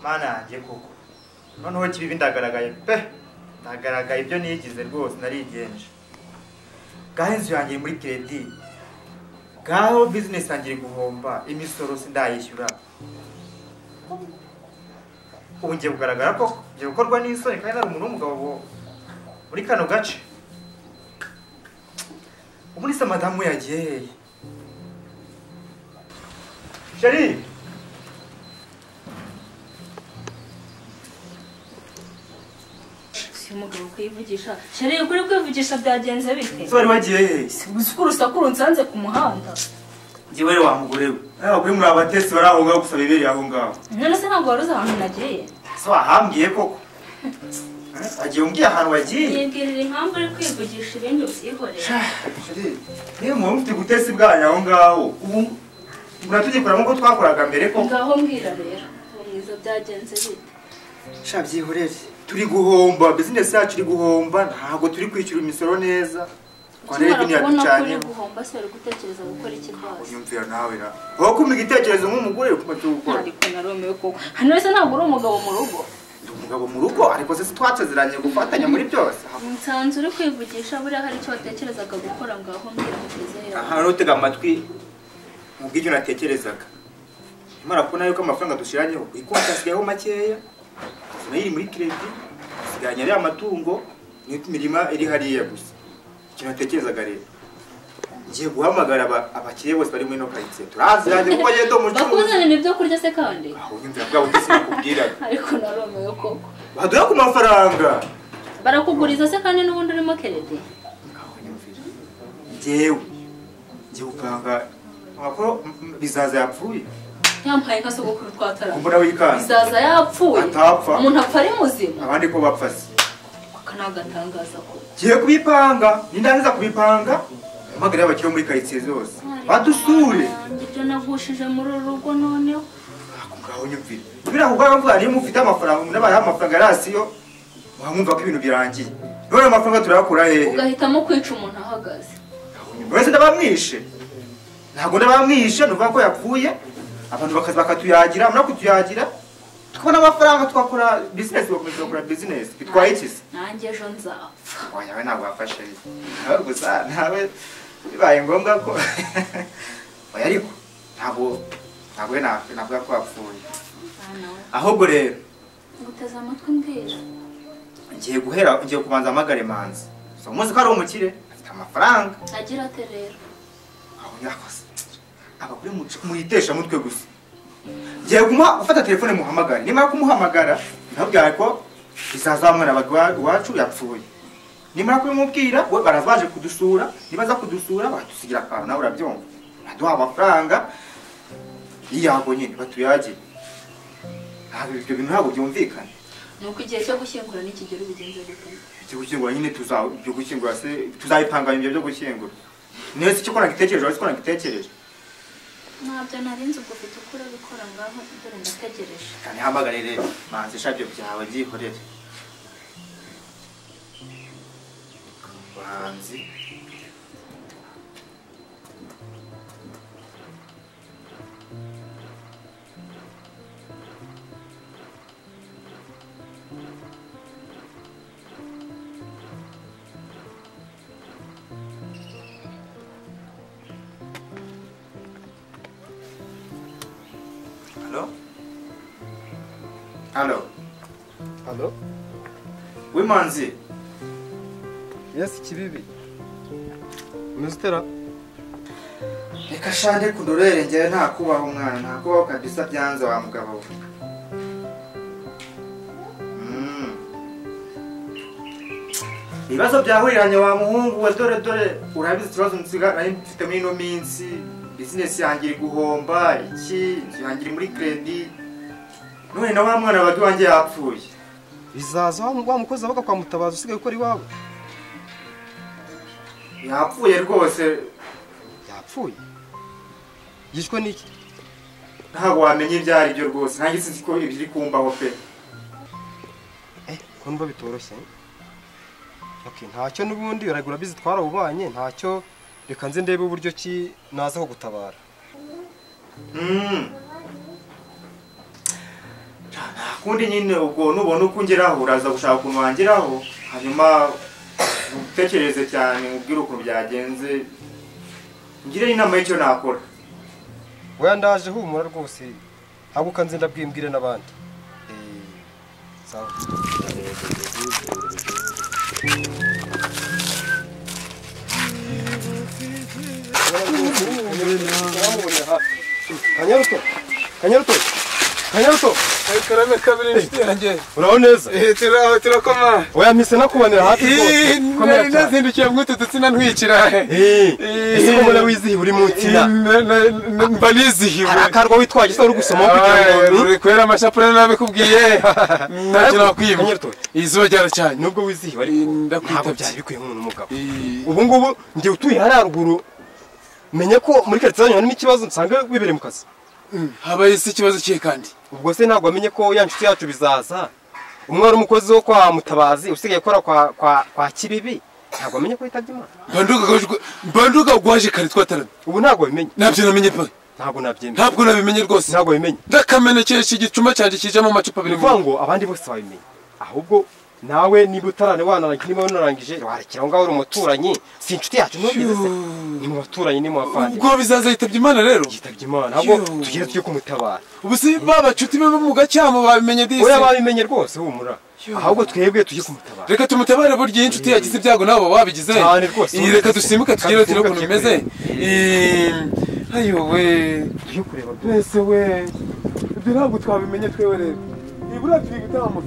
mana yanjye koko noneho kibibi ndagaragaye pe ndagaragaye ibyo nigize rwose narigenje gahe inzu yanjye muri credit gaho business yanjye guhomba imisoro sindayishyura ubu ngiye kugaragara ko ngiye gukorwa n'isoni kandi nari umuntu w'umugabo muri kano gace ubu nise madamu yagiye hehe Sheri umugabo kwivugisha Sheri ukuri kwivugisha byagenze bite Sori wagiye hehe Sikuru sakuru nsanze ku muhanda Ngiwe wa mugore we kuri muri abatesi baraho ngaho gusaba ibiri aho ngaho none se ntabwo waruza ahantu nagiye so ahambwiye koko agiye umbwiye ahantu wagiye yibwirira impamvu ari kwivugisha ibindi ubyihorera niyo muntu ufite gutesi bwanyu aho ngaho ubu muratugikora nk'uko twakoraga mbere ko ngaho mbwira rero mwiza byagenze bite sha byihorere turi guhomba business yacu iri guhomba ntabwo turi kwishyura imisoro neza Kwanere biniyaducanye guhomba se ari gutekereza gukora iki bose unyumvira nawe ra aho kumva igitekerezo nk'umugore kumaze gukora ariko naromeye koko hano wese ntabwo uri umugabo mu rugo umugabo mu rugo ariko se twacezeranye gufatanya muri byose nsanze uri kwivugisha buriya hari icyo watekerezaga gukora ngaho mbwira muteze yawe aha nutega amatwi mubw'icyo natekerezaga imara kubona yuko amafaranga dushiranyeho ikonta asigayeho makeya nayo iri muri credit siganya ari amatungo n'imirima iri hariya gusa ikintu natekerezaga rero ngiye guhamagara abakiriya bose bari muri no quartier turaziranye kuko agenda umucuruzi bakuzanira ibyo kurya se kandi aho nyumvira bwa butesi nakubwiraga ariko naromeye koko baduha ku mafaranga barakuguriza se kandi n'ubundi urimo keredi aho nyumvira ngiye gupanga akoro bizaza yapfuye yampaye nka sogokuru twatara kumbona wikanda bizaza yapfuye atapfa umuntu apfa ari muzima abandi ko bapfase akanagatangaza ko giye kubipanga nindangiza kubipanga amagara y'abakiriya muri quartier zose badusure ibyo nagushije muri rugo noneho ngaho nyumvira bira kugwa mvuga niyo mufite amafaranga n'abaye amafaranga rasiyo mwumva ko ibintu birangiye none amafaranga turakura hehe ugahitamo kwica umuntu ahagaze wese ndabamwishe ntabwo ndabamwishe nuvuga ko yapfuye abantu bakaza bakatuyagira mura kutuyagira tukabona amafaranga twakora business bakomeza gukora business bitwaye iki se nanjye ejo nzapfa wayawe ntabwo wafashe nawe gusa nawe bibaye ngombwa ko oya ariko ntabwo navuga ko wapfuye ahubwo rero nguteze amatwi mbwira ngiye kubanza amagare manzi so muzi ko ari umukire afite amafaranga agira ate rero aho yakoze abagore muyitesha mutwe gusa ngiye gufata telefone muhamagara nimara kumuhamagara ntabwira ko bizazamwana iwacu yapfuye nimara kubimubwira we barazaje kudusura nibaza kudusura batusigira akantu nawe urabyumva baduha amafaranga yiyago nyine batuyagira ntabwo ibyo bintu ntabwo byumvikana nuko igihe cyo gushyingura n'ikigero bigenze gute cyo gushyingura nyine byo gushyingura se tuzabipanga ibyo byo gushyingura nese cyo kora gitekereje ariko kora gitekereje ntabyo narinze ubwo ufite ukura bikora ngaho dore ndategereje kandi hamagare rero manzi shabyo byawe byihorere banzi Hello? Hello? We manzi? Yes, kibibi. Umezitera? Reka shande kundorere njye nta kubaho umwana nta kubaho kabisa byanze wa mugabo we. Ibibazo byahuriranye wa muhungu we dore urabizi ikibazo nsigaye mfite muri ino minsi business yanjye iri guhomba iki yanjye muri credit none na wa mwana wagi wanjye yapfuye bizaza wa mukozi abaga kwa Mutabazi usigaye ukora iwawe yapfuye rwose yapfuye yishwe niki ntabwo wamenye ibyari byo rwose ntangi sinzi ko ibiri kumbaho pe kumva bitoroshye okay ntacyo nubundi uragura bizi twarabubanye ntacyo reka nze ndebe uburyo ki naza ko gutabara ukundi nyine ubwo nubona uko ungeraho uraza gushaka ukuntu wangeraho hanyuma utekereze cyane ubwire ukuntu byagenze ngire inama y'icyo nakora. Oya ndaje humura rwose haguka nze ndabwimbwire n'abandi. Sawa. Kanyaruto karame kabiri inshuti yanjye uraho neza turakoma oya mpise nakubonera hafi rwose nari nazindukiye mw'utu dutsina ntwikira ese ko mbona wizihiwe uri mu nsina mba nizihiwe akarwa witwaje se uri gusoma kugira ngo uri kwera amashapure nabikubwiye ntacyo nakwiba Kanyaruto izuba ryaracanye nubwo wizihiwe ariko ntabwo byari bikwiye nk'umuntu w'umugabo ubu ngubu njye utuye hariya ruguru menye ko muri karitsiye zanyu harimo ikibazo nsanga wibereye mu kazi habaye isi ikibazo kihe kandi ubwo se ntabwo amenye ko ya nshuti yacu bizaza umwe wari umukozi wo kwa Mutabazi usigaye akora kwa Kibibi ntabwo amenye ko yitabye Imana mbanduka gwaje kare twatarana ubu ntabwo bimenye nabyo namenye pa ntabwo nabimenye rwose ntabwo bimenye ndakamenekesha igicuma cyanjye kijamo amacupa abiri bivuga ngo abandi bose babimenye ahubwo nawe niba utarane wanarangije warekera aho ngaho uri umuturanyi si inshuti yacu ntubizi se ni mu baturanyi ni mu bavandimwe ubwo bizaza yitabye Imana rero yitabye Imana ahubwo tugire tujye kumutabara ubu si babacuti be bo mu gacyamo babimenye disi oya babimenye rwose humura ahubwo twebwe tujye kumutabara reka tumutabare burya inshuti yagize ibyago nabo babigize cyane rwose reka dusimbuke tugire tino kuntu bimeze ayo we tujye kureba twese we ibyo ntabwo twabimenye twewe rero nibura turi gutaha mu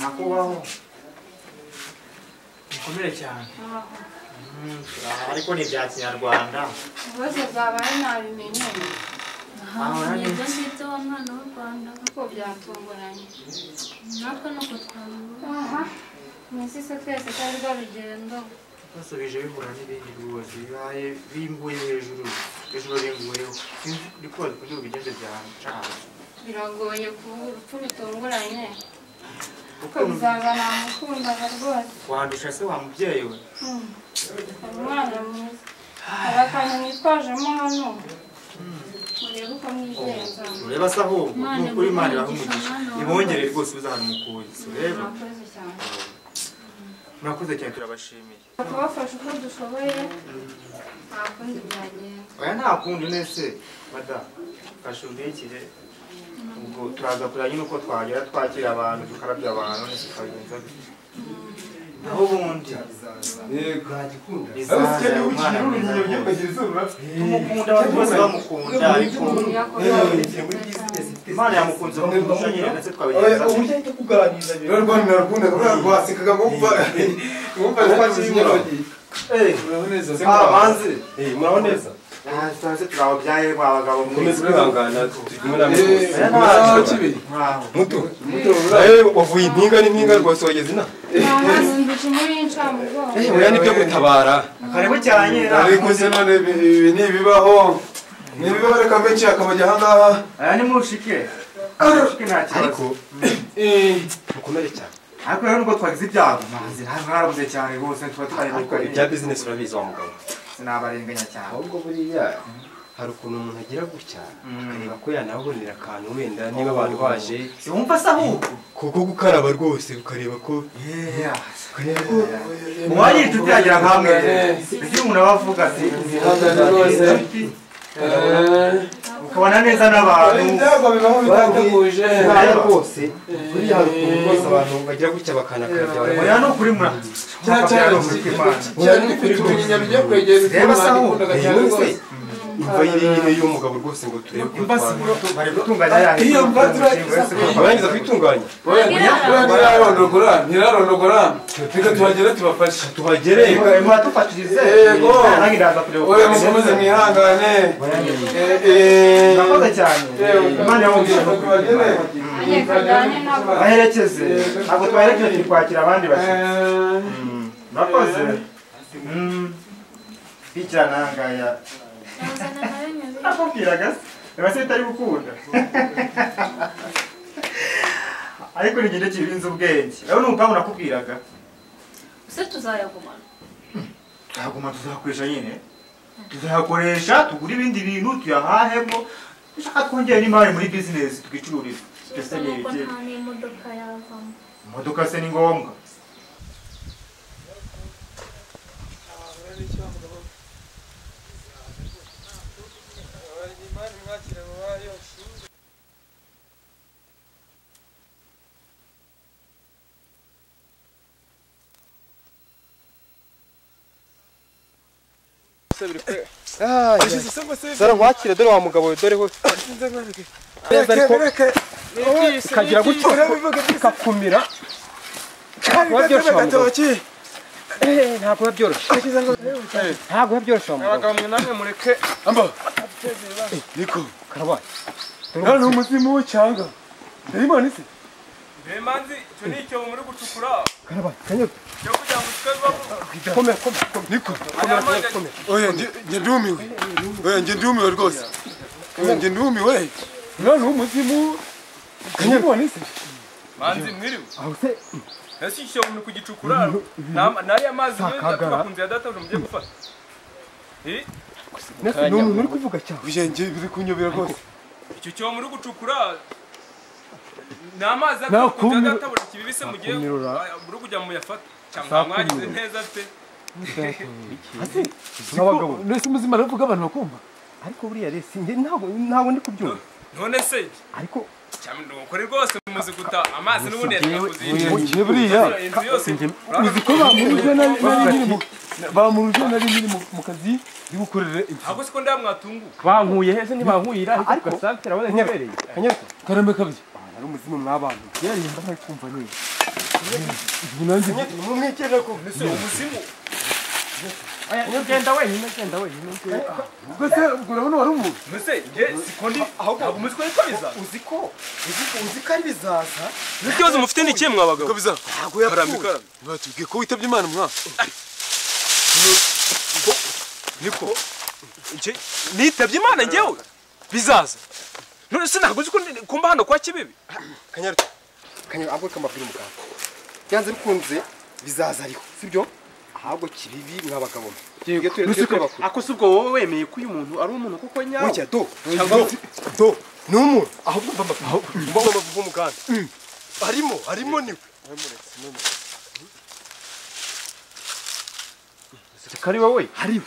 Nakubaho bikomere cyane ariko ni bya kinyarwanda ibibazo zabaye nabimenye nibyo ngibyo wa mwana w'u Rwanda kuko byatunguranye natwe nuko twabibona mwisi se twese twari rw'urugendo basubije bihura n'ibindi rwose bibaye bimbuye hejuru binguyeho sinzi kuri kubaza uburyo bigenze byancaye biragoye kuba urupfu rutunguranye kuko bizaza namukundaga rwose wandusha se wa mubyeyi we umwana mwiza hari akantu nitwajemo hano urebe uko mwigenza ureba se ahubwo nukuri Imana ibahe umugisha ibongere rwose uzahana umukuye ureba murakoze cyane murakoze cyane turabashimiye kubafasha uko dushoboye nta kundi byagenda oya nta kundi nese mada fasha undekire ubwo turaza kureba nyine uko twagera twakira abantu tukarabya abantu nese tukabigenza naho ubundi tumukunda abantu bose bamukunda ariko Imana yamukunze bamukurusha nyine ndetse twabigenza muraho neza twese turababyaye abagabo komeza kwihangana tugumye namwe muto wavuye impinga n'impinga rwose wageze ina oya nibyo gutabara karibu cyane ariko se none ibi nibibaho reka menshi akabajya ahangaha aya ni mushike nta kibazo ariko mukomere cyane ariko rero nubwo twagize ibyago mazi narabuze cyane rwose tuba twari ibya business urabizi wa mugabo sinabarenganya cyane ahubwo buriya hari ukuntu umuntu agira gutya akareba ko yanabonera akantu wenda niba abantu baje wumva se ahubwo kuko gukaraba rwose ukareba ko uwari inshuti yagira nkamwe ibyo umuntu aba avuga ati ukabona neza n'abantu bateguje rwose buriya hari ukuntu rwose abantu bagira gutya bakanakarabya oya ni ukuri mura cyane ifite ubunyinya bijya kwegera reba se ahubwo imva y'irihino y'umugabo rwose ngo turebe ko bari gutunganya ya iyo mva abarangiza kwitunganya ntirarondogora reka tuhagere tubafashe tuhagere muratufatirize yego nange ndaza kureba oya mukomeze mwihangane murakoze cyane Imana yamugisha tuhagere baherekeze ntabwo twaherekeje turi kwakira abandi bashyitsi murakoze bikira nangaya nakubwiraga se reba se bitari gukunda ariko ni igende kirinze ubwenge rero ni umupangu nakubwiraga ese tuzayagumana tuzaguma tuzakoresha nyine tuzayakoresha tugura ibindi bintu tuyahahemo dushaka twongera n'imari muri bizinesi twicururiza Gusa nuko nta n'imodoka yavamo. imodoka se ni ngombwa Zara nkwakire dore wa mugabo dore ho kagira gutyo kakumira ntabwo byoroshye abagabo mwe namwe mureke amba niko karabaye none umuzimu w'icyanga ndayibona ise Bemanzi cyo nicyo muri gucukura karabaye kanyuze cyo kujya mu twego kome niko oya nge ndumiwe oya nge ndumiwe rwose oya nge ndumiwe none umuzimu ndayibona ise manzi mwiriwe aho se ese cyo muri kugicukura nari amazi yo kunze ya data mujye gufata nese n'umuntu uri kuvuga cyane ujenge biri kunyobera rwose icyo cyo muri gucukura n'amazi akunze data buri kibibise mugiye muri kujya mu yafata cyangwa mwagize neza te n'abagabo nese umuzima aravuga abantu bakumva ariko buriya resi ntabwo ndi kubyumva none se ariko cyane ndokore rwose muzi guta amazi n'ubundi yatwakuziye ngiye buriya inzu yose uzi ko bamuruje nari nyiri mu kazi ndi gukorera ahubwo siko ndamwatungu bankuye hese ntibankuyira ariko gasantira abone ntibereye kanyuze karame kabiri ari umuzimu mw'abantu yari ndamwe kumva neza bunanzi mumwikira ko ese umuzimu genda wenyine ubwo se urabona wari umuntu ese nge sikondi ahubwo muzi ko yitwa biza uzi ko ari bizaza ikibazo mufite ni kimwe abagabo kabiza ntabwo yapfuye batubwiye ko witabye imana mwa niko nitabye imana ngewe bizaza none se ntabwo uzi ko kumba hano kwa kibibi kanyaruto ahubwo kamabwira umugabo byanze bikunze bizaza ariho sibyo ahubwo kibibi mw'abagabo ako si ubwo wowe wemeye ko uyu muntu ari umuntu kuko nyawe burya do ni umuntu ahubwo mbavuga umuganda harimo niwe kari wowe hariwe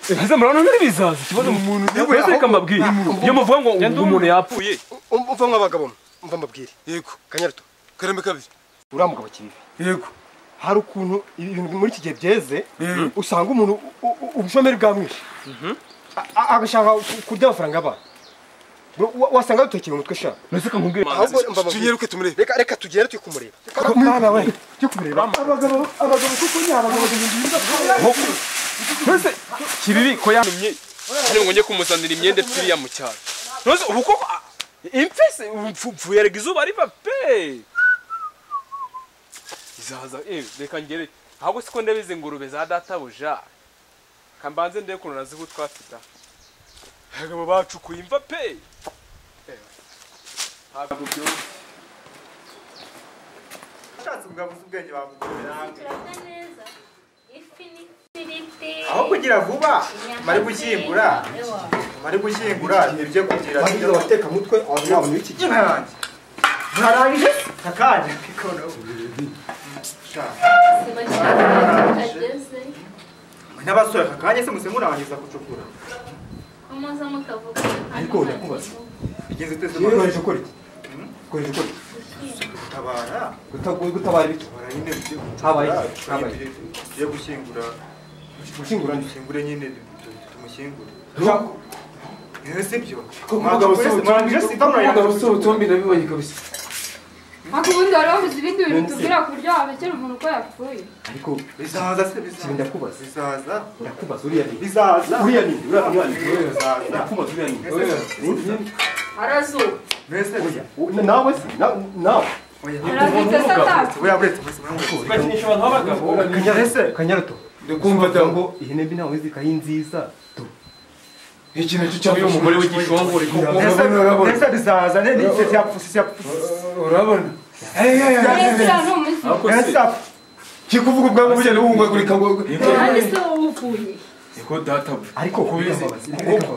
ese murabona n'iri bizaza ikibazo mu muntu wese reka mbabwire iyo muvuga ngo umuntu yapfuye umva mw'abagabo mva mbabwire yego kanyaruto karame kabiri uriya mugabo kibibi yego hari ukuntu ibintu muri iki gihe byeze usanga umuntu ubushomeri bwamwishe agashaka kurya amafaranga y'abantu wasanga dutekeye umutwe sha nese kankubwire ahubwo tunyeruke tumurebe reka tugere turi kumureba mwana we turi kumureba abagabo kuko nyabagabo nese kibibi ko yanumye hano ngo njye kumuzanira imyenda turiya mu cyaro nose ubu ko impfese upfuye rega izuba riva pe izaza reka ngere ahubwo siko ndabizi ingurube za databuja kambanze ndebe ukuntu naziho twafita abagabo bacukuye imva pe ntabwo byoroshye ashatse kugabuza ubwenge bamukorera Turasa neza. Ifi n'ifiriti. aho kugira vuba mari gushyingura ibyo kugira bagize abateka mutwe abantu b'iki gihe nkarange nkarangije akanya kikona Ageze. n'abasore akanya se muse murangiza gucukura Amaze mukavuga. ariko ndakubaza bigenze tese ukoresha ukora iki tabara gutabara ibiki barayine habaye yo gushyingura gushyingura nyine tumushyingura ese byo umugabo utombi nabibonye kabisa ariko ubundi wari wabuze ibindi bintu tubwira ku buryo wabekera umuntu uko yapfuye ariko bizaza se ndakubaza bizaza uriya ni bizaza uriya ni bizaza ndakubaza uriya ni arazuba mbese nawe se nawe arafite satani oya buretse bakinisha abantu b'abagabo kanyaruto ndakumva ngo ihene mbi nawe zikayi nziza iki nacyo cyangwa umugore w'igishongore ese bizaza ne yapfuye urabona uriya ni umuzimu ese kikuvuga ubwangu bugenda buhungagurika ngo kandi se wowe uvuye Eko databuja. ariko kubizi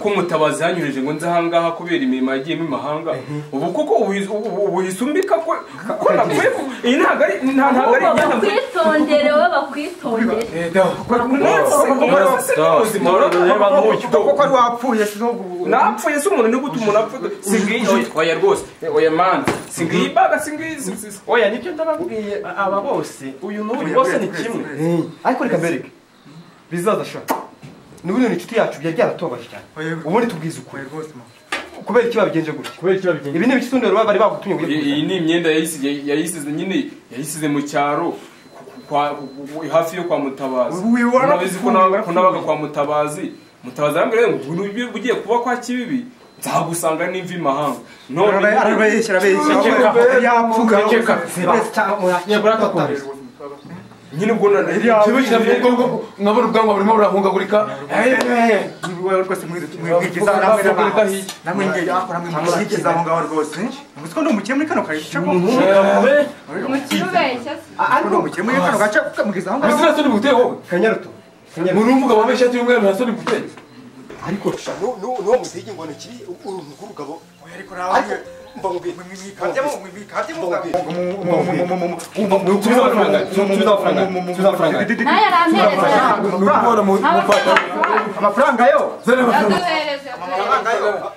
ko mutabazi yanyurije ngo nze ahangaha kubera imirimo yagiyemo imahanga ubu koko ubuyisumbika ko nakwiye iyi ntabwo ari inyana bakwitondere wowe bakwitondere koko ari wapfuye napfuye se umuntu ni gute umuntu apfuye singiyi oya rwose oya mani singiyi baga singiyi oya nibyo ndababwiye aba bose uyu n'uyu bose ni kimwe ariko reka mbereke bizaza sha n'ubundi ni inshuti yacu byari byaratobaje cyane ubundi tubwiza ukuri kubera iki babigenje gutya ibi ni ibiki baba bari bagutumye ngo iyi ni imyenda yayisize nyine yayisize mu cyaro hafi yo kwa Mutabazi urabizi ko nabaga kwa Mutabazi arambwira ngo ugiye kuba kwa Kibibi nzagusanga n'imvi mahanga none arabeshya yapfuka nyine ubwo kibe kiravuga ngo nkabona ubwanwa burimo burahungagurika rwose mwigiza namwe akora mwigiza aho ngaho rwose uzi ko ndi umukire muri kano gace umukire ubeshya se ariko umukire muri kano gace mwigiza aho ngaho ese ni buteye wowe kanyaruto umuntu w'umugabo wambaye ishati y'umweru nta ni buteye ariko sha n'uwo mutege ngo nikiri urugabo ariko nawe nayo arampereza amafaranga yo yaduhereze amafaranga